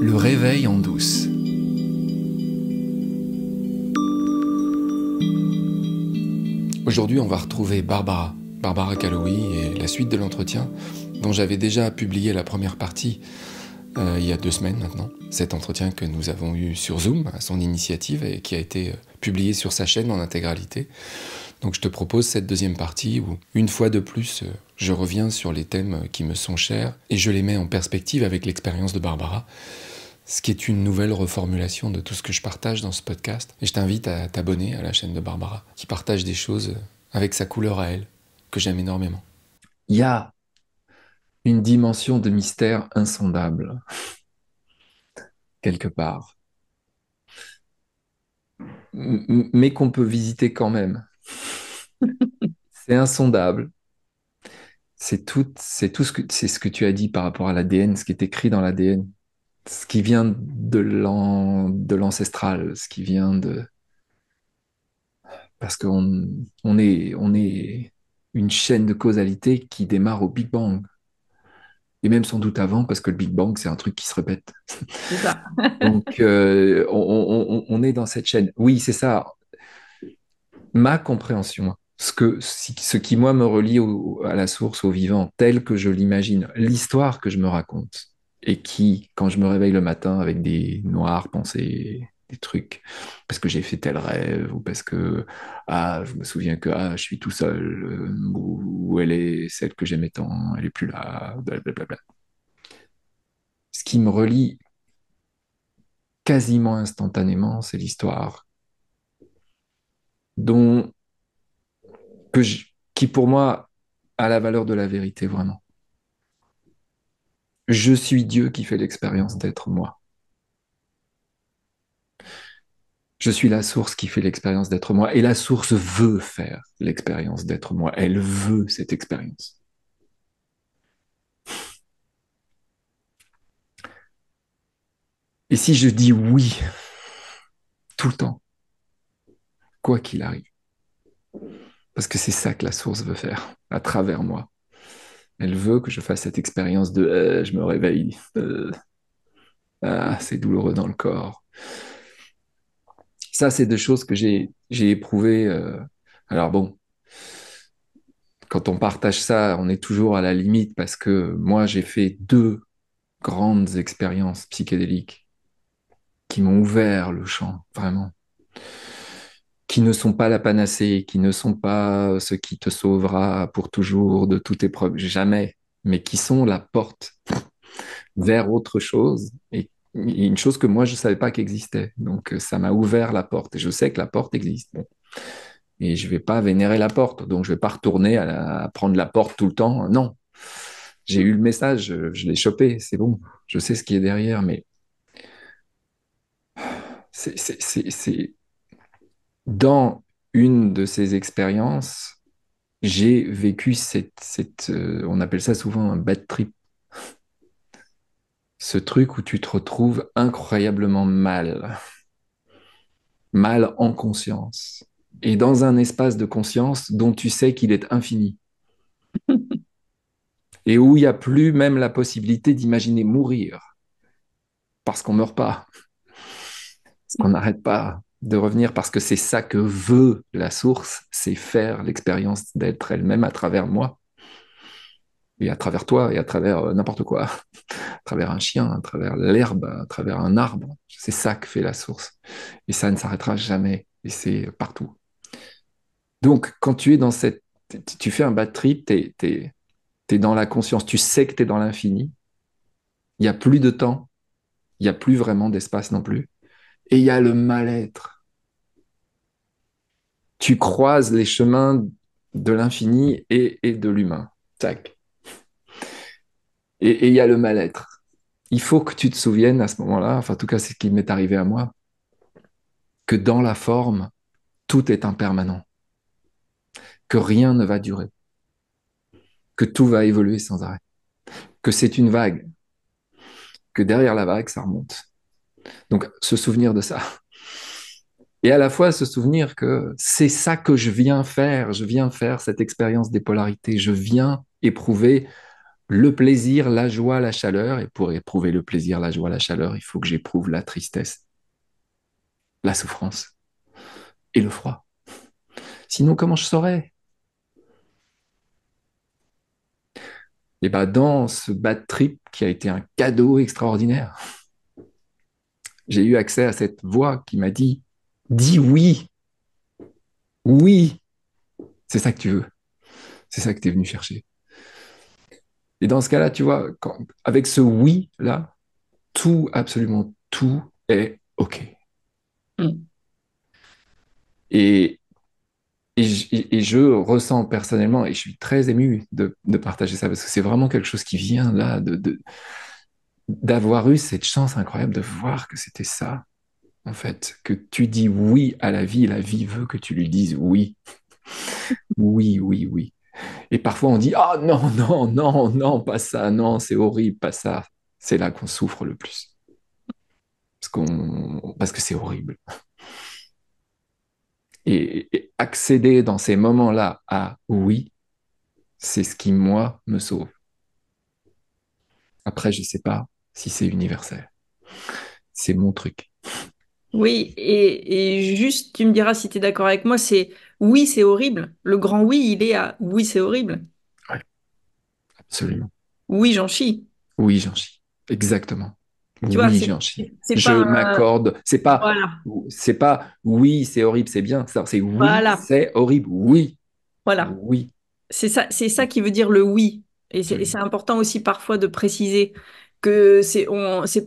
Le réveil en douce. Aujourd'hui, on va retrouver Barbara Calloway et la suite de l'entretien dont j'avais déjà publié la première partie il y a 2 semaines maintenant. Cet entretien que nous avons eu sur Zoom à son initiative et qui a été publié sur sa chaîne en intégralité. Donc je te propose cette deuxième partie où, une fois de plus, je reviens sur les thèmes qui me sont chers et je les mets en perspective avec l'expérience de Barbara, ce qui est une nouvelle reformulation de tout ce que je partage dans ce podcast. Et je t'invite à t'abonner à la chaîne de Barbara, qui partage des choses avec sa couleur à elle, que j'aime énormément. Il y a une dimension de mystère insondable, quelque part, mais qu'on peut visiter quand même. C'est insondable. C'est ce que tu as dit par rapport à l'ADN, ce qui est écrit dans l'ADN, ce qui vient de l'ancestral, ce qui vient de... Parce qu'on est une chaîne de causalité qui démarre au Big Bang. Et même sans doute avant, parce que le Big Bang, c'est un truc qui se répète. C'est ça. Donc, on est dans cette chaîne. Oui, c'est ça. Ma compréhension, ce qui, moi, me relie à la source, au vivant, tel que je l'imagine, l'histoire que je me raconte, et qui, quand je me réveille le matin avec des noires pensées, des trucs, parce que j'ai fait tel rêve, ou parce que, je me souviens que, je suis tout seul, ou elle est celle que j'aimais tant, elle est plus là, blablabla. Ce qui me relie quasiment instantanément, c'est l'histoire dont, qui pour moi a la valeur de la vérité vraiment. Je suis Dieu qui fait l'expérience d'être moi. Je suis la source qui fait l'expérience d'être moi. Et la source veut faire l'expérience d'être moi. Elle veut cette expérience. Et si je dis oui tout le temps, quoi qu'il arrive, parce que c'est ça que la source veut faire à travers moi. Elle veut que je fasse cette expérience de je me réveille, c'est douloureux dans le corps. Ça, c'est des choses que j'ai éprouvées. Alors bon, quand on partage ça, on est toujours à la limite parce que moi, j'ai fait 2 grandes expériences psychédéliques qui m'ont ouvert le champ, vraiment, qui ne sont pas la panacée, qui ne sont pas ce qui te sauvera pour toujours de toute épreuve, jamais, mais qui sont la porte vers autre chose et une chose que moi, je ne savais pas qu'existait. Donc, ça m'a ouvert la porte et je sais que la porte existe. Bon. Et je ne vais pas vénérer la porte, donc je ne vais pas retourner à prendre la porte tout le temps. Non, j'ai eu le message, je l'ai chopé, c'est bon, je sais ce qui est derrière, mais c'est dans une de ces expériences, j'ai vécu on appelle ça souvent un bad trip, ce truc où tu te retrouves incroyablement mal, mal en conscience, et dans un espace de conscience dont tu sais qu'il est infini, et où il n'y a plus même la possibilité d'imaginer mourir, parce qu'on ne meurt pas, parce qu'on n'arrête pas de revenir, parce que c'est ça que veut la source, c'est faire l'expérience d'être elle-même à travers moi, et à travers toi, et à travers n'importe quoi, à travers un chien, à travers l'herbe, à travers un arbre. C'est ça que fait la source. Et ça ne s'arrêtera jamais. Et c'est partout. Donc, quand tu es dans cette... Tu fais un bad trip, t'es dans la conscience, tu sais que tu es dans l'infini. Il n'y a plus de temps, il n'y a plus vraiment d'espace non plus. Et il y a le mal-être. Tu croises les chemins de l'infini et de l'humain. Tac. Et il y a le mal-être. Il faut que tu te souviennes à ce moment-là, enfin en tout cas c'est ce qui m'est arrivé à moi, que dans la forme, tout est impermanent, que rien ne va durer, que tout va évoluer sans arrêt, que c'est une vague, que derrière la vague, ça remonte. Donc se souvenir de ça. Et à la fois se souvenir que c'est ça que je viens faire cette expérience des polarités, je viens éprouver le plaisir, la joie, la chaleur. Et pour éprouver le plaisir, la joie, la chaleur, il faut que j'éprouve la tristesse, la souffrance et le froid. Sinon, comment je saurais? Et bah, dans ce bad trip qui a été un cadeau extraordinaire, j'ai eu accès à cette voix qui m'a dit, dis oui, oui, c'est ça que tu veux, c'est ça que tu es venu chercher. Et dans ce cas-là, tu vois, avec ce oui-là, tout, absolument tout est OK. Mm. Et, et je ressens personnellement, et je suis très ému de partager ça, parce que c'est vraiment quelque chose qui vient là, d'avoir eu cette chance incroyable de voir que c'était ça, en fait, que tu dis oui à la vie veut que tu lui dises oui, oui, oui, oui. Et parfois on dit, ah non, non, non, non, pas ça, non, c'est horrible, pas ça. C'est là qu'on souffre le plus, parce que c'est horrible. Et accéder dans ces moments-là à oui, c'est ce qui, moi, me sauve. Après, je sais pas si c'est universel. C'est mon truc. Oui, et juste, tu me diras si tu es d'accord avec moi, c'est oui, c'est horrible. Le grand oui, il est à oui, c'est horrible. Ouais, absolument. Oui, j'en chie. Oui, j'en chie. Exactement. Tu vois, Oui, j'en chie. c'est Je pas m'accorde. voilà, C'est pas oui, c'est horrible, c'est bien. C'est oui, voilà, c'est horrible. Oui, voilà. oui, C'est ça qui veut dire le oui. Et c'est absolument. important aussi parfois de préciser que c'est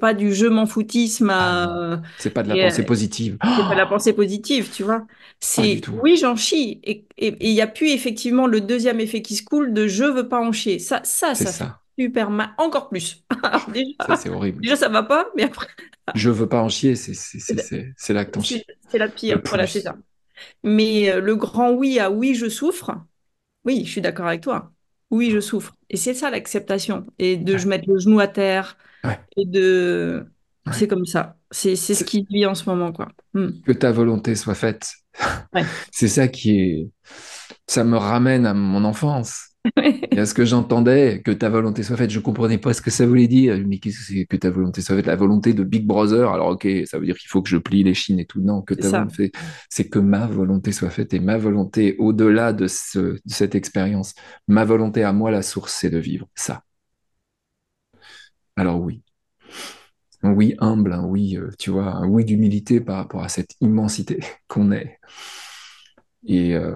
pas du je m'en foutisme Ah non, c'est pas de la et, pensée positive. c'est pas Oh, la pensée positive, tu vois. pas du C'est tout. oui, j'en chie. Et il y a plus effectivement le deuxième effet qui se coule de je veux pas en chier. C'est Ça fait ça. super mal, encore plus. Alors Ça, c'est horrible. déjà ça va pas, mais après, Je veux pas en chier, c'est là que t'en c'est chies. c'est la Le pire. Voilà, c'est plus. ça. Mais le grand oui à oui, je souffre. Oui, je suis d'accord avec toi. Oui, je souffre. Et c'est ça l'acceptation. Et de Ouais, je mettre le genou à terre. ouais, Et de. ouais. C'est comme ça. C'est ce C'est- qui vit en ce moment, quoi. Hmm. Que ta volonté soit faite. Ouais. C'est ça qui est. Ça me ramène à mon enfance. Et à ce que j'entendais, que ta volonté soit faite, je comprenais pas ce que ça voulait dire. Mais qu'est-ce que c'est que ta volonté soit faite? La volonté de Big Brother. Alors, ok, ça veut dire qu'il faut que je plie les chines et tout. Non, que C'est ta ça. volonté, c'est que ma volonté soit faite. Et ma volonté, au-delà de cette expérience, ma volonté à moi, la source, c'est de vivre ça. Alors oui, un oui humble, un oui, tu vois, un oui d'humilité par rapport à cette immensité qu'on est. Et, euh,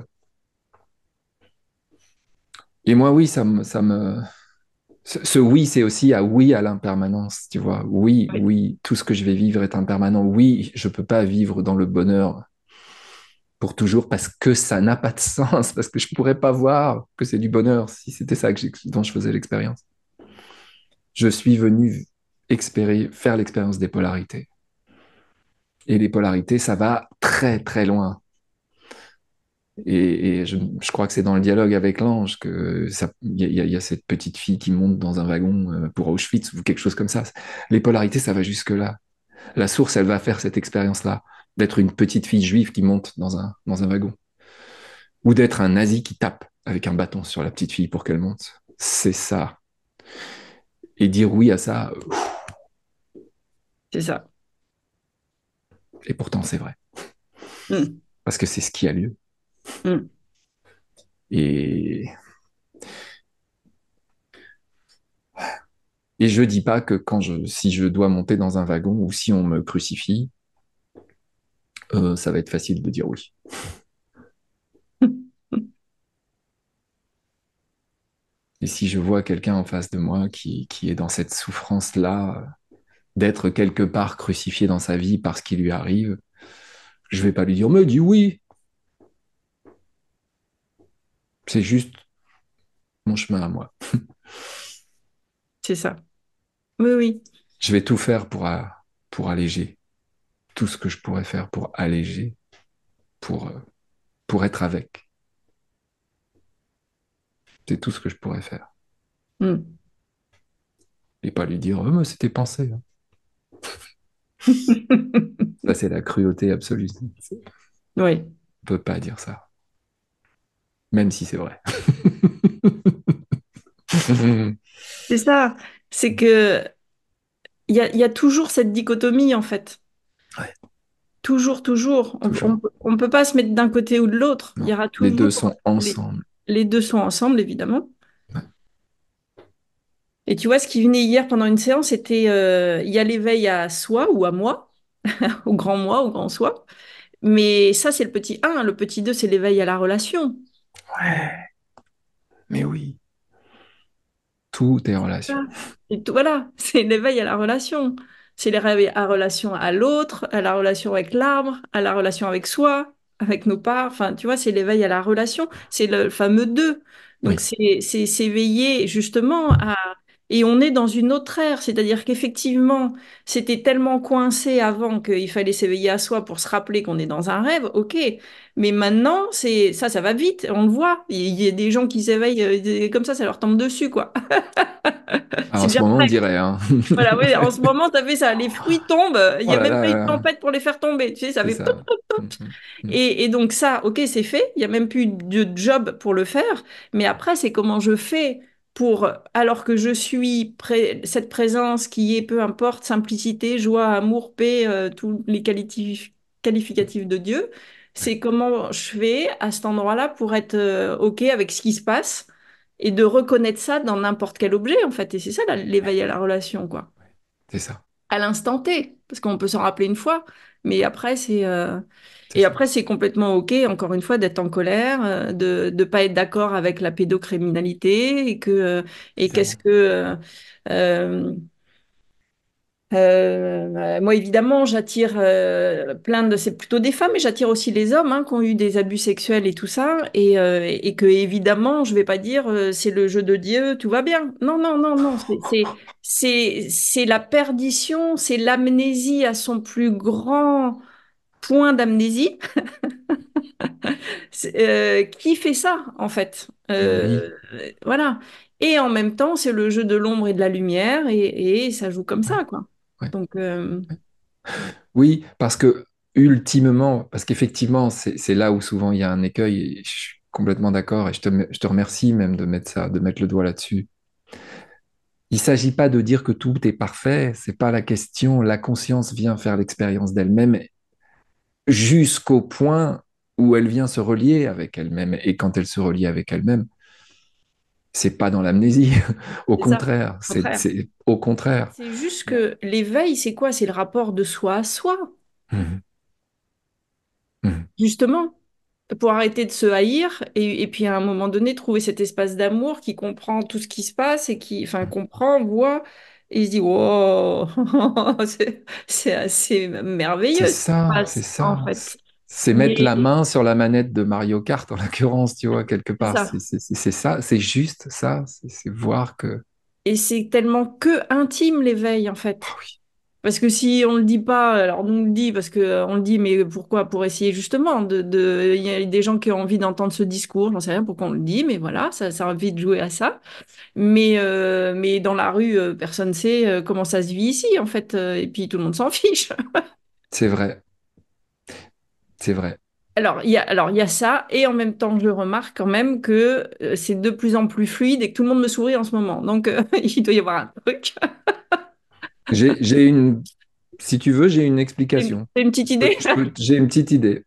et moi, oui, ce oui, c'est aussi à oui à l'impermanence, tu vois. Oui, Oui, oui, tout ce que je vais vivre est impermanent. Oui, je peux pas vivre dans le bonheur pour toujours parce que ça n'a pas de sens, parce que je pourrais pas voir que c'est du bonheur si c'était ça dont je faisais l'expérience. Je suis venu faire l'expérience des polarités. Et les polarités, ça va très, très loin. Et je crois que c'est dans le dialogue avec l'ange que il y a cette petite fille qui monte dans un wagon pour Auschwitz ou quelque chose comme ça. Les polarités, ça va jusque là. La source, elle va faire cette expérience-là, d'être une petite fille juive qui monte dans un wagon, ou d'être un nazi qui tape avec un bâton sur la petite fille pour qu'elle monte. C'est ça. Et dire oui à ça, c'est ça. et pourtant c'est vrai, Hmm. parce que c'est ce qui a lieu. Hmm. Et, et je dis pas que si je dois monter dans un wagon ou si on me crucifie, ça va être facile de dire oui. Et si je vois quelqu'un en face de moi qui est dans cette souffrance-là, d'être quelque part crucifié dans sa vie parce qu'il lui arrive, je vais pas lui dire, mais dis oui, c'est juste mon chemin à moi. C'est ça. Oui, oui. Je vais tout faire pour alléger, tout ce que je pourrais faire pour alléger, pour, euh, pour être avec. C'est tout ce que je pourrais faire. Hmm. Et pas lui dire, mais c'était pensé, hein. Ça, c'est la cruauté absolue. On Oui. peut pas dire ça, même si c'est vrai. C'est ça. C'est que il y a toujours cette dichotomie, en fait. Ouais, Toujours, toujours. toujours. On peut pas se mettre d'un côté ou de l'autre. Il Non, y aura les deux toujours sont les, ensemble. les deux sont ensemble, évidemment. Ouais. Et tu vois, ce qui venait hier pendant une séance, c'était il y a l'éveil à soi ou à moi, au grand soi. Mais ça, c'est le petit un. Le petit 2, c'est l'éveil à la relation. Ouais, mais oui, tout est relation. Ça. Voilà, c'est l'éveil à la relation. C'est l'éveil à la relation à l'autre, à la relation avec l'arbre, à la relation avec soi, avec nos parts. Enfin, tu vois, c'est l'éveil à la relation. C'est le fameux deux. Donc, Oui, c'est s'éveiller justement à... Et on est dans une autre ère, c'est-à-dire qu'effectivement, c'était tellement coincé avant qu'il fallait s'éveiller à soi pour se rappeler qu'on est dans un rêve, ok. Mais maintenant, c'est ça va vite, on le voit. Il y a des gens qui s'éveillent comme ça leur tombe dessus, quoi. ah, C'est en ce déjà moment, on prêt. dirait, hein. Voilà, oui, en ce moment, tu as fait ça. Les fruits tombent. Il Oh n'y a là même pas eu de là, tempête pour les faire tomber. Tu sais, ça c'est fait pop, ça. pop, pop. Et donc ça, ok, c'est fait. Il n'y a même plus de job pour le faire. Mais après, c'est comment je fais pour, alors que je suis cette présence qui est, peu importe, simplicité, joie, amour, paix, tous les qualificatifs de Dieu, Ouais, c'est comment je fais à cet endroit-là pour être ok avec ce qui se passe et de reconnaître ça dans n'importe quel objet, en fait. Et c'est ça, l'éveil à la relation, quoi. c'est ça, À l'instant T, parce qu'on peut s'en rappeler une fois, mais après, c'est et ça. après, c'est complètement OK, encore une fois, d'être en colère, de ne pas être d'accord avec la pédocriminalité, et qu'est-ce Évidemment. que... moi, évidemment, j'attire plein de... C'est plutôt des femmes, mais j'attire aussi les hommes qui ont eu des abus sexuels et tout ça. Et que, évidemment, je vais pas dire c'est le jeu de Dieu, tout va bien. Non, non, non, non. C'est la perdition, c'est l'amnésie à son plus grand point d'amnésie. Qui fait ça, en fait? Mais oui, Voilà. Et en même temps, c'est le jeu de l'ombre et de la lumière, et ça joue comme ouais, ça, quoi. ouais, Donc, ouais. Oui, parce que ultimement, parce qu'effectivement, c'est là où souvent il y a un écueil, et je suis complètement d'accord, et je te remercie même de mettre ça, de mettre le doigt là-dessus. Il ne s'agit pas de dire que tout est parfait, c'est pas la question. La conscience vient faire l'expérience d'elle-même jusqu'au point où elle vient se relier avec elle-même. Et quand elle se relie avec elle-même, c'est pas dans l'amnésie. Au c'est ça, contraire, au contraire. au contraire. C'est juste que l'éveil, c'est quoi? C'est le rapport de soi à soi, Mhm, mhm. justement, pour arrêter de se haïr et puis à un moment donné, trouver cet espace d'amour qui comprend tout ce qui se passe et qui, enfin, comprend, voit et il se dit, wow, c'est assez merveilleux ce qui se C'est passe, en ça. fait. C'est mettre la Mais main sur la manette de Mario Kart, en l'occurrence, tu vois, quelque c'est part. ça. C'est ça, c'est juste ça. C'est voir que. Et c'est tellement que intime l'éveil, en Ah fait. oui, Parce que si on le dit pas, alors nous on le dit parce que on le dit, mais pourquoi? Pour essayer justement il y a des gens qui ont envie d'entendre ce discours, j'en sais rien pourquoi on le dit, mais voilà, ça a envie de jouer à ça. Mais dans la rue, personne sait comment ça se vit ici, en fait, et puis tout le monde s'en fiche. c'est vrai, c'est vrai. Alors il y a ça, et en même temps, je remarque quand même que c'est de plus en plus fluide et que tout le monde me sourit en ce moment. Donc il doit y avoir un truc. J'ai une, si tu veux, j'ai une explication. C'est une petite idée? J'ai une petite idée.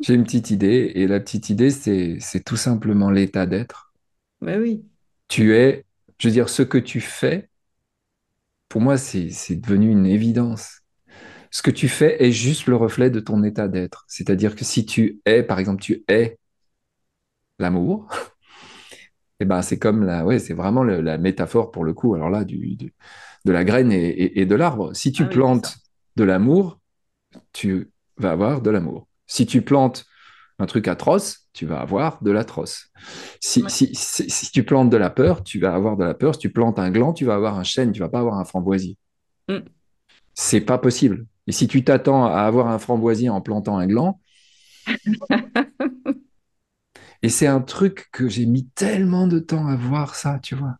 J'ai une petite idée, et la petite idée, c'est tout simplement l'état d'être. Ben oui, Tu es, je veux dire, ce que tu fais, pour moi, c'est devenu une évidence. Ce que tu fais est juste le reflet de ton état d'être. C'est-à-dire que si tu es, par exemple, tu es l'amour, et ben c'est comme ouais, c'est vraiment la métaphore pour le coup, alors là, de la graine et de l'arbre. Si ah tu oui, c'est ça. plantes de l'amour, tu vas avoir de l'amour. Si tu plantes un truc atroce, tu vas avoir de l'atroce. Ouais. Si tu plantes de la peur, tu vas avoir de la peur. Si tu plantes un gland, tu vas avoir un chêne, tu vas pas avoir un framboisier. Mm. C'est pas possible. Et si tu t'attends à avoir un framboisier en plantant un gland, et c'est un truc que j'ai mis tellement de temps à voir ça, tu vois.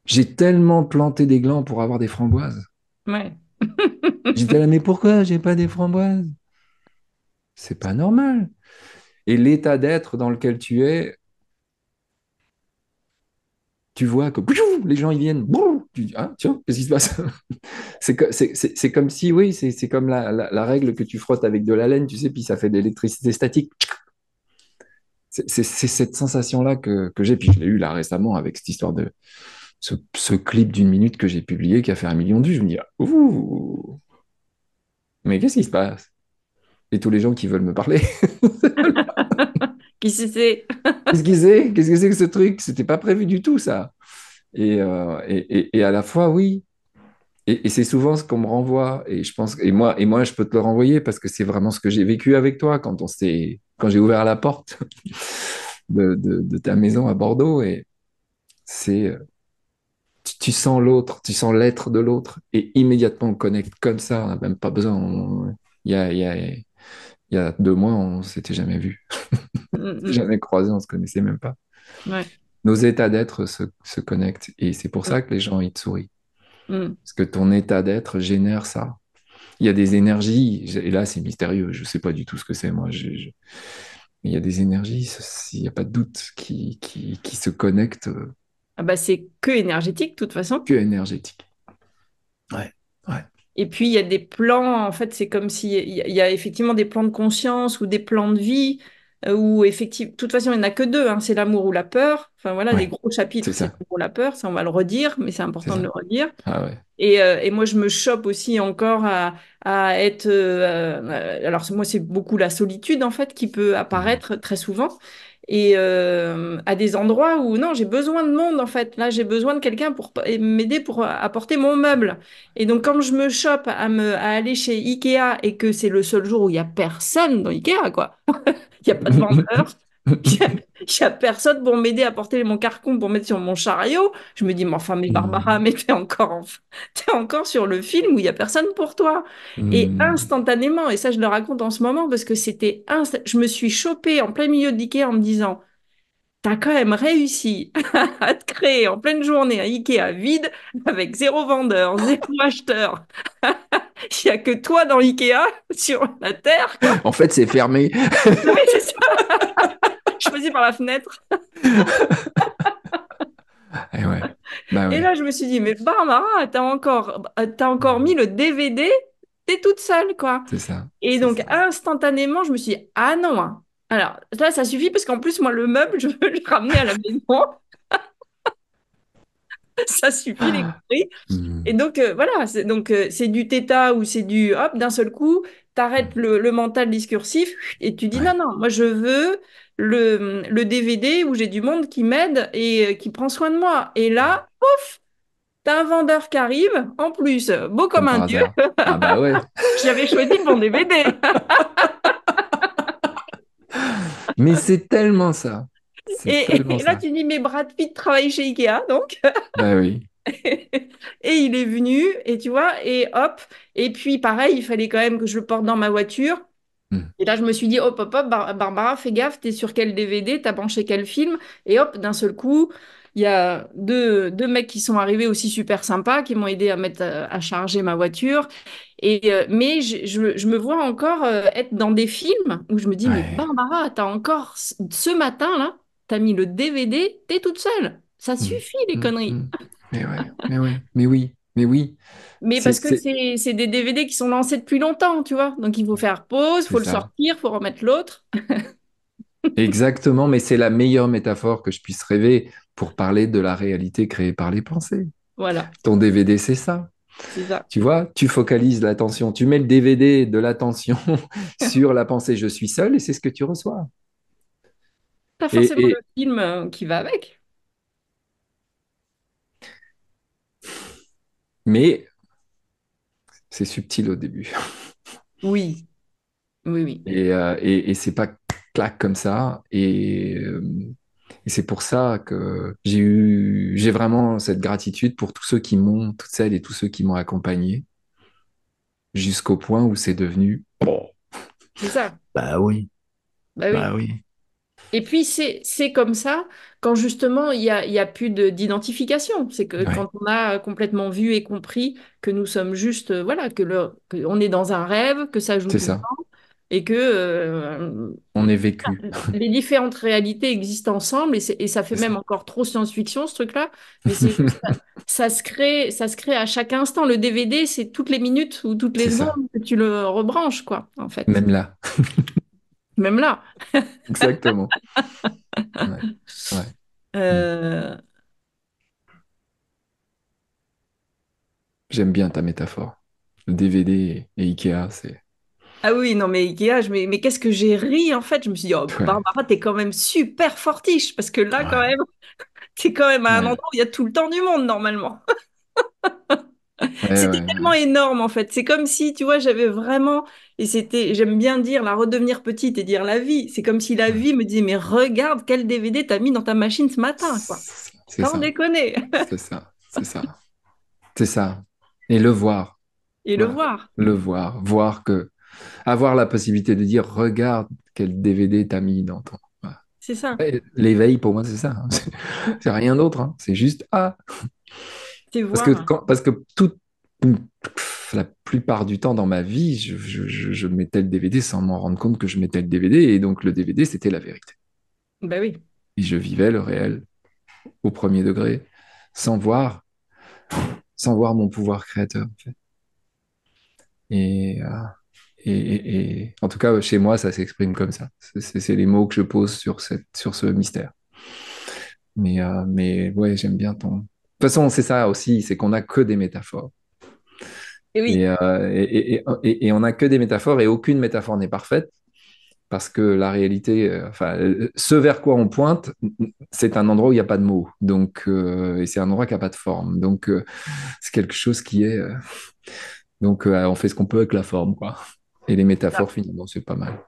J'ai tellement planté des glands pour avoir des framboises. Ouais. J'étais là, mais pourquoi j'ai pas des framboises? C'est pas normal. Et l'état d'être dans lequel tu es, tu vois que les gens ils viennent, tu dis, ah, tiens, qu'est-ce qui se passe? C'est comme si, oui, c'est comme la règle que tu frottes avec de la laine, tu sais, puis ça fait de l'électricité statique. C'est cette sensation-là que j'ai, puis je l'ai eu là récemment avec cette histoire de ce clip d'une minute que j'ai publié qui a fait 1 million de vues. Je me dis, ah, ouh, mais qu'est-ce qui se passe? Et tous les gens qui veulent me parler, Qui c'est? qu'est-ce qu'ils c'est? Qu'est-ce que c'est que ce truc? C'était pas prévu du tout, ça. Et à la fois, oui. Et c'est souvent ce qu'on me renvoie. Et je pense, et moi, je peux te le renvoyer parce que c'est vraiment ce que j'ai vécu avec toi quand j'ai ouvert la porte de ta maison à Bordeaux. Et c'est, tu sens l'autre, tu sens l'être de l'autre. Et immédiatement, on connecte comme ça. On n'a même pas besoin. Il y a 2 mois, on s'était jamais vu, Mm, jamais croisé, on se connaissait même pas. ouais. Nos états d'être se connectent. Et c'est pour Mm, ça que les gens, ils te sourient. mm. Parce que ton état d'être génère ça. Il y a des énergies, et là c'est mystérieux, je ne sais pas du tout ce que c'est, moi. Mais il y a des énergies, il n'y a pas de doute, qui se connectent Ah bah, c'est que énergétique, de toute façon. que énergétique. Ouais, ouais. Et puis, il y a des plans, en fait, c'est comme s'il y a effectivement des plans de conscience ou des plans de vie où, effectivement, de toute façon, il n'y en a que deux, hein, c'est l'amour ou la peur. Enfin, voilà, les Ouais, gros c'est chapitres, c'est ça, l'amour ou la peur, ça, on va le redire, mais c'est c'est important de le ça. redire. Ah ouais. Et moi, je me chope aussi encore à être. Alors, moi, c'est beaucoup la solitude, en fait, qui peut Mhm. apparaître très souvent. Et à des endroits où, non, j'ai besoin de monde, en fait. Là, j'ai besoin de quelqu'un pour m'aider pour apporter mon meuble. Et donc, quand je me chope à aller chez Ikea et que c'est le seul jour où il n'y a personne dans Ikea, quoi. Il n'y a pas de vendeur. Il y a personne pour m'aider à porter mon carton pour mettre sur mon chariot. Je me dis, mais enfin, mais Barbara, Mhm. mais t'es encore sur le film où il y a personne pour toi. Et Mhm. instantanément, et ça, je le raconte en ce moment parce que je me suis chopée en plein milieu de l'IKEA en me disant, t'as quand même réussi à te créer en pleine journée un IKEA vide avec zéro vendeur, zéro acheteur. Il n'y a que toi dans l'IKEA sur la terre, quoi. En fait, c'est fermé. Oui, c'est ça. Choisi par la fenêtre. Et ouais, bah Et ouais, là, je me suis dit, mais Barbara, t'as encore mis le DVD, t'es toute seule, quoi. c'est ça, Et c'est donc, ça. instantanément, je me suis dit, ah non, hein. Alors, là, ça suffit parce qu'en plus, moi, le meuble, je veux le ramener à la maison. Ça suffit, les conneries. Et Mhm. donc, voilà, c'est du θ ou c'est du hop, d'un seul coup, t'arrêtes Mhm. le mental discursif et tu dis, non, Ouais, non, moi, je veux le DVD où j'ai du monde qui m'aide et qui prend soin de moi. Et ouais. là, t'as un vendeur qui arrive, en plus, beau comme Comme un par dieu. hasard. Ah bah ouais. J'avais choisi le bon DVD. Mais c'est tellement ça. C'est tellement Et là, ça. tu dis, mais Brad Pitt travaille chez Ikea, donc. Bah oui. Et il est venu, et tu vois, et hop. Et puis, pareil, il fallait quand même que je le porte dans ma voiture. Mhm. Et là, je me suis dit, hop, hop, hop, Barbara, fais gaffe, t'es sur quel DVD, t'as branché quel film. Et hop, d'un seul coup, il y a deux mecs qui sont arrivés aussi super sympas, qui m'ont aidé à charger ma voiture. Mais je me vois encore être dans des films où je me dis, mais Ouais. Barbara, t'as encore, ce matin-là, t'as mis le DVD, t'es toute seule. Ça Mhm. suffit, les Mhm. conneries. Mhm. Mais ouais, mais ouais, mais oui, mais oui. Mais C'est, parce que c'est, c'est des DVD qui sont lancés depuis longtemps, tu vois. Donc il faut faire pause, c'est faut le ça. sortir, faut remettre l'autre. Exactement, mais c'est la meilleure métaphore que je puisse rêver pour parler de la réalité créée par les pensées. Voilà, Ton DVD, c'est ça. c'est ça. Tu vois, tu focalises l'attention, tu mets le DVD de l'attention sur la pensée je suis seul et c'est ce que tu reçois. Pas Et, forcément le et- film qui va avec. mais c'est subtil au début. Oui, oui, oui. Et c'est pas clac comme ça. Et c'est pour ça que j'ai vraiment cette gratitude pour tous ceux qui m'ont, toutes celles et tous ceux qui m'ont accompagné jusqu'au point où c'est devenu. Oh, C'est ça. bah oui, Bah bah oui. oui. Et puis c'est comme ça quand justement il y a plus d'identification. C'est que Ouais, quand on a complètement vu et compris que nous sommes juste, voilà, que on est dans un rêve, que ça joue c'est tout le ça. temps. et que On est vécu. les différentes réalités existent ensemble et ça fait C'est même ça. encore trop science-fiction ce truc-là, mais c'est juste, ça se crée à chaque instant. Le DVD, c'est toutes les minutes ou toutes les C'est secondes ça. que tu le rebranches, quoi, en fait. Même là. Même là. Exactement. Ouais. Ouais. Mm. Euh, J'aime bien ta métaphore. Le DVD et Ikea, c'est... Ah oui, non, mais Ikea, mais qu'est-ce que j'ai ri en fait? Je me suis dit, oh, Ouais. Barbara, t'es quand même super fortiche parce que là, quand Ouais. même, t'es quand même à un Ouais. endroit où il y a tout le temps du monde normalement. Ouais, C'était ouais, tellement ouais. énorme en fait. C'est comme si, tu vois, j'avais vraiment, et c'était, j'aime bien dire, la redevenir petite et dire la vie. C'est comme si la Ouais. vie me disait, mais regarde quel DVD t'as mis dans ta machine ce matin, quoi. C'est Sans ça. déconner. C'est ça. C'est ça. C'est ça. Et le voir. Et le Voilà. voir. Le voir. Voir que... Avoir la possibilité de dire, regarde quel DVD t'as mis dans ton... Voilà. C'est ça. Et l'éveil, pour moi, c'est ça, hein. C'est rien d'autre, hein. C'est juste, ah, C'est Parce que, voir. parce que la plupart du temps dans ma vie, je mettais le DVD sans m'en rendre compte que je mettais le DVD, et donc le DVD, c'était la vérité. Ben oui. Et je vivais le réel au premier degré, sans voir, sans voir mon pouvoir créateur, en fait. Et, euh, et en tout cas, chez moi, ça s'exprime comme ça. C'est les mots que je pose sur ce mystère. Mais ouais, j'aime bien ton... De toute façon, c'est ça aussi, c'est qu'on n'a que des métaphores. Et oui. Et on n'a que des métaphores et aucune métaphore n'est parfaite parce que la réalité, enfin, ce vers quoi on pointe, c'est un endroit où il n'y a pas de mots. Donc, et c'est un endroit qui n'a pas de forme. Donc, c'est quelque chose qui est. Donc, on fait ce qu'on peut avec la forme, quoi. Et les métaphores, finalement, c'est pas mal.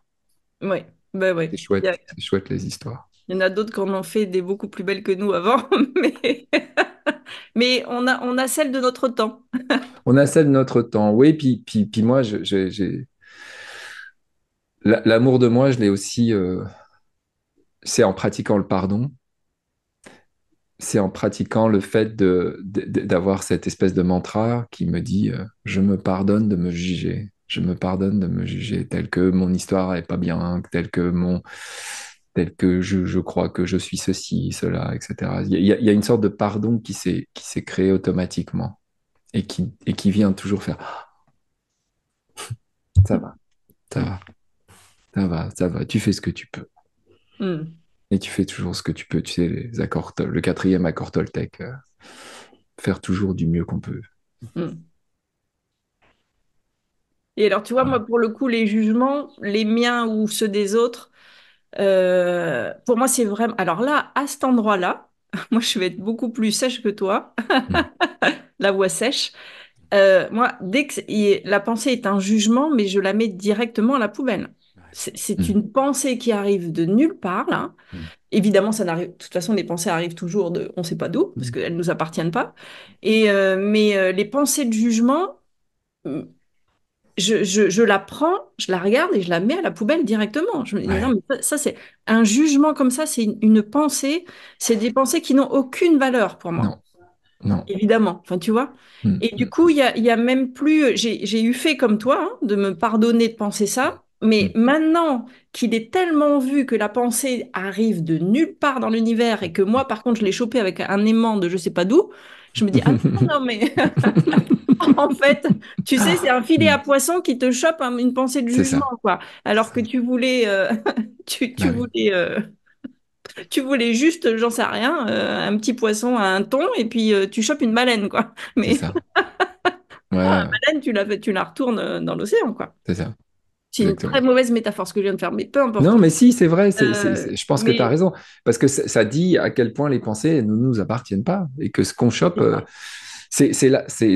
Oui. Ben oui. C'est chouette les histoires. Il y en a d'autres qui en ont fait des beaucoup plus belles que nous avant, mais, mais on a celle de notre temps. On a celle de notre temps. Oui, puis moi, l'amour de moi, je l'ai aussi. C'est en pratiquant le pardon. C'est en pratiquant le fait d'avoir cette espèce de mantra qui me dit je me pardonne de me juger, je me pardonne de me juger tel que mon histoire est pas bien, tel que je crois que je suis ceci, cela, etc. Il y a une sorte de pardon qui s'est créé automatiquement et qui vient toujours faire ça va, ça va, ça va, ça va, tu fais ce que tu peux. Hmm, Et tu fais toujours ce que tu peux, tu sais, les accords, le quatrième accord Toltec, faire toujours du mieux qu'on peut. hmm. Et alors, tu vois, moi, Voilà. pour le coup, les jugements, les miens ou ceux des autres, pour moi, c'est vraiment... Alors là, à cet endroit-là, moi, je vais être beaucoup plus sèche que toi, Mm. la voix sèche. Moi, dès que la pensée est un jugement, mais je la mets directement à la poubelle. C'est Mm. une pensée qui arrive de nulle part, là. Mm. Évidemment, ça n'arrive. De toute façon, les pensées arrivent toujours de, on ne sait pas d'où, parce Mm. qu'elles ne nous appartiennent pas. Mais les pensées de jugement, je la prends, je la regarde et je la mets à la poubelle directement. Je me dis, non, Ouais. mais ça, c'est un jugement comme ça, c'est une pensée. C'est des pensées qui n'ont aucune valeur pour moi. Non, non. Évidemment, enfin, tu vois. Mm, Et du mm, coup, il y a même plus, j'ai eu fait comme toi, hein, de me pardonner de penser ça, mais mm, maintenant qu'il est tellement vu que la pensée arrive de nulle part dans l'univers et que moi, par contre, je l'ai chopé avec un aimant de je sais pas d'où, je me dis, ah non, mais en fait, tu sais, c'est un filet à mm. poisson qui te chope une pensée de C'est jugement, ça. quoi. C'est Alors que ça. tu voulais, Bah oui, tu voulais juste, j'en sais rien, un petit poisson à un thon et puis tu chopes une baleine, quoi. c'est Mais ça. Ouais, non, la ouais, baleine, tu la retournes dans l'océan, quoi. c'est ça. C'est une très Exactement. mauvaise métaphore ce que je viens de faire, mais peu Non, importe. mais si, c'est vrai. Je pense que tu as Mais raison. Parce que ça dit à quel point les pensées ne nous appartiennent pas. Et que ce qu'on chope, c'est ça. c'est là, c'est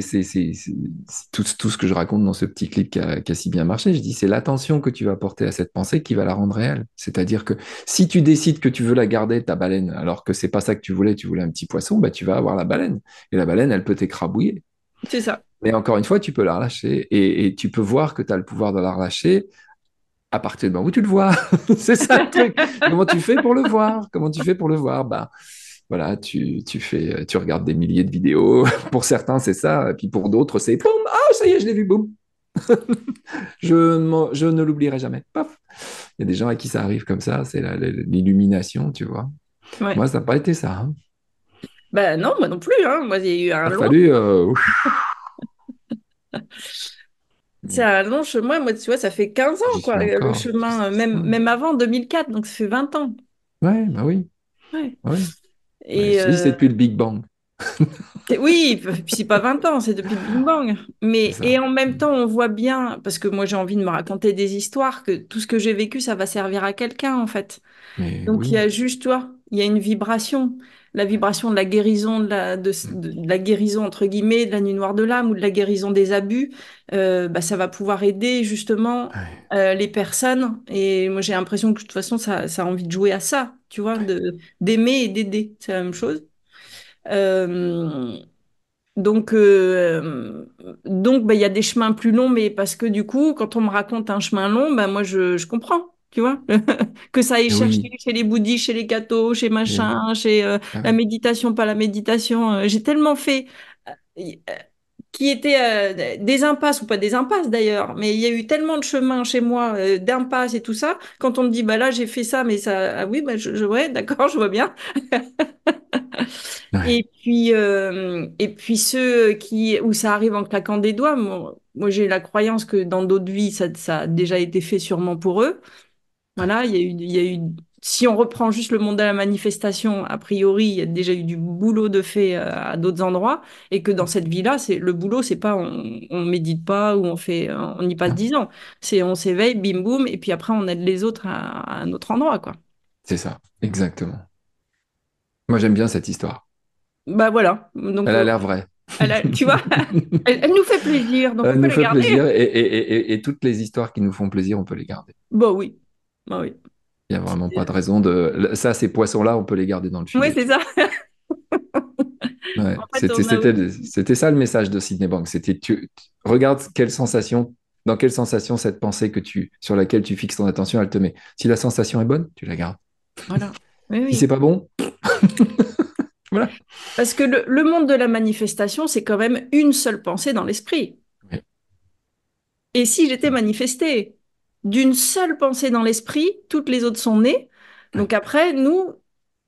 tout ce que je raconte dans ce petit clip qui a si bien marché. Je dis, c'est l'attention que tu vas porter à cette pensée qui va la rendre réelle. C'est-à-dire que si tu décides que tu veux la garder, ta baleine, alors que c'est pas ça que tu voulais un petit poisson, bah, tu vas avoir la baleine. Et la baleine, elle peut t'écrabouiller. C'est ça. Mais encore une fois, tu peux la relâcher et tu peux voir que tu as le pouvoir de la relâcher à partir du moment où tu le vois. C'est ça le truc. Comment tu fais pour le voir? Comment tu fais pour le voir? Bah, voilà, tu regardes des milliers de vidéos. Pour certains, c'est ça. Et puis pour d'autres, c'est boum, ah, ça y est, je l'ai vu, boum. Je ne l'oublierai jamais. Paf. Il y a des gens à qui ça arrive comme ça, c'est l'illumination, tu vois. Ouais. Moi, ça n'a pas été ça, hein. Ben non, moi non plus, hein. Moi, j'ai eu Il un a long, fallu. Ouf. c'est un long chemin. Moi, tu vois, ça fait 15 ans, J'y suis quoi, le encore. chemin, même avant 2004, donc ça fait 20 ans. Ouais, bah oui. Ouais. Oui. Ouais, Et je te dis, c'est depuis le Big Bang. oui, puis c'est pas 20 ans, c'est depuis le Big Bang. C'est Mais, ça. et en même temps, on voit bien, parce que moi j'ai envie de me raconter des histoires, que tout ce que j'ai vécu, ça va servir à quelqu'un, en fait. Mais Donc il y oui. a juste toi, il y a une vibration, la vibration de la guérison, de la guérison entre guillemets, de la nuit noire de l'âme ou de la guérison des abus. Bah, ça va pouvoir aider justement Ouais. les personnes. Et moi j'ai l'impression que de toute façon ça a envie de jouer à ça, tu vois, d'aimer et d'aider, c'est la même chose. Euh, donc, bah, il y a des chemins plus longs, mais parce que du coup, quand on me raconte un chemin long, bah, moi, je comprends, tu vois, que ça aille Et chercher oui. chez les bouddhistes, chez les cathos, chez Et- machin, chez ah la ouais. méditation, pas la méditation. J'ai tellement fait, qui étaient des impasses, ou pas des impasses d'ailleurs, mais il y a eu tellement de chemins chez moi, d'impasses et tout ça, quand on me dit, bah là, j'ai fait ça, mais ça, ah oui, bah, ouais, d'accord, je vois bien. Ouais. Et puis ceux qui, où ça arrive en claquant des doigts, moi, j'ai la croyance que dans d'autres vies, ça a déjà été fait sûrement pour eux. Voilà, si on reprend juste le monde de la manifestation, a priori, il y a déjà eu du boulot de fait à d'autres endroits, et que dans cette vie-là, le boulot, c'est pas on médite pas ou on y passe Non, 10 ans. C'est on s'éveille, bim boum, et puis après on aide les autres à un autre endroit, quoi. c'est ça. Exactement. Moi, j'aime bien cette histoire. Bah voilà. Donc, Elle a l'air vraie. tu vois, elle nous fait plaisir, donc on Elle peut nous la fait garder. plaisir et toutes les histoires qui nous font plaisir, on peut les garder. Bah oui. Bah oui. Il n'y a vraiment pas de C'est- raison de. Ça, ces poissons-là, on peut les garder dans le Oui, filet, c'est tu vois. ça. Ouais. En fait, on a aussi. C'était ça le message de Sydney Bank. C'était regarde quelle sensation, dans quelle sensation cette pensée sur laquelle tu fixes ton attention, elle te met. Si la sensation est bonne, tu la gardes. Voilà. Oui, Si c'est oui. pas bon, voilà. Parce que le monde de la manifestation, c'est quand même une seule pensée dans l'esprit. Ouais. Et si j'étais manifestée d'une seule pensée dans l'esprit, toutes les autres sont nées. Ouais. Donc après, nous,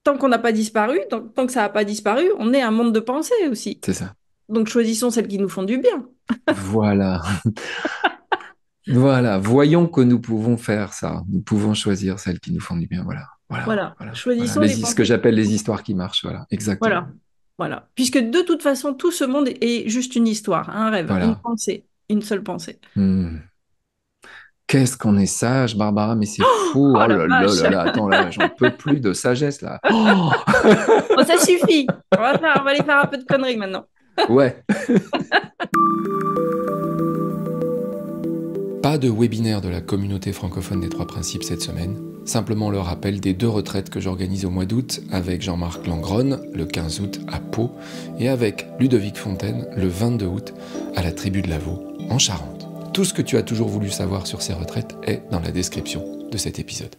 tant qu'on n'a pas disparu, tant que ça n'a pas disparu, on est un monde de pensée aussi. C'est ça. Donc choisissons celles qui nous font du bien. Voilà. Voilà. Voyons que nous pouvons faire ça. Nous pouvons choisir celles qui nous font du bien. Voilà. Voilà. Voilà. Voilà. Voilà. Choisissons les Ce que pensées. j'appelle les histoires qui marchent. Voilà. Exactement. Voilà. Voilà. Puisque de toute façon, tout ce monde est juste une histoire, un rêve, une Voilà. pensée, une seule pensée. Hmm. Qu'est-ce qu'on est sage, Barbara, mais c'est fou. Oh Oh la là là vache! là là, attends là, j'en peux plus de sagesse là. Oh Bon, ça suffit. On va aller faire un peu de conneries maintenant. ouais. Pas de webinaire de la communauté francophone des Trois Principes cette semaine, simplement le rappel des 2 retraites que j'organise au mois d'août avec Jean-Marc Langronne le 15 août à Pau et avec Ludovic Fontaine le 22 août à la Tribu de Lavaux en Charente. Tout ce que tu as toujours voulu savoir sur ces retraites est dans la description de cet épisode.